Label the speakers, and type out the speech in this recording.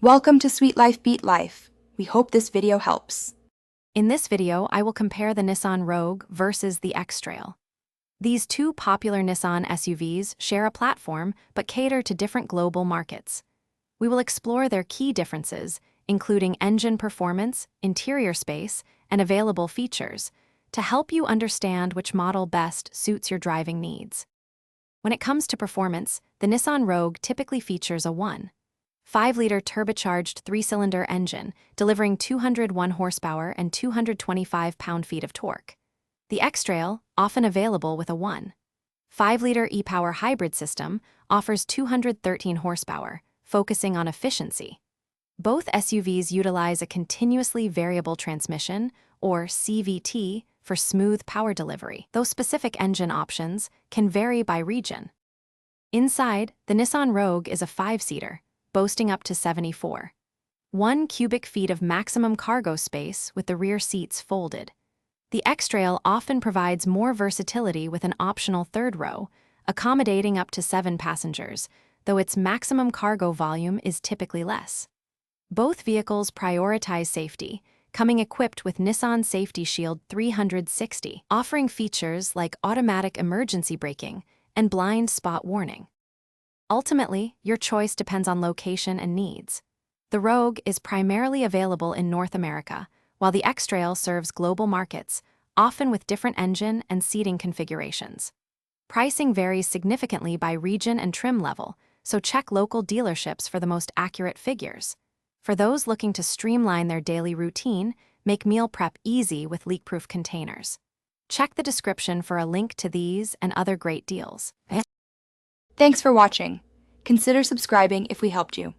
Speaker 1: Welcome to Sweet Life Beat Life. We hope this video helps.
Speaker 2: In this video, I will compare the Nissan Rogue versus the X-Trail. These two popular Nissan SUVs share a platform but cater to different global markets. We will explore their key differences, including engine performance, interior space, and available features, to help you understand which model best suits your driving needs. When it comes to performance, the Nissan Rogue typically features a 1.5-liter turbocharged 3-cylinder engine, delivering 201 horsepower and 225 pound-feet of torque. The X-Trail, often available with a 1.5-liter e-Power hybrid system, offers 213 horsepower, focusing on efficiency. Both SUVs utilize a continuously variable transmission, or CVT, for smooth power delivery, though specific engine options can vary by region. Inside, the Nissan Rogue is a 5-seater, boasting up to 74.1 cubic feet of maximum cargo space with the rear seats folded. The X-Trail often provides more versatility with an optional third row, accommodating up to 7 passengers, though its maximum cargo volume is typically less. Both vehicles prioritize safety, coming equipped with Nissan Safety Shield 360, offering features like automatic emergency braking and blind spot warning. Ultimately, your choice depends on location and needs. The Rogue is primarily available in North America, while the X-Trail serves global markets, often with different engine and seating configurations. Pricing varies significantly by region and trim level, so check local dealerships for the most accurate figures. For those looking to streamline their daily routine, make meal prep easy with leak-proof containers. Check the description for a link to these and other great deals.
Speaker 1: Thanks for watching. Consider subscribing if we helped you.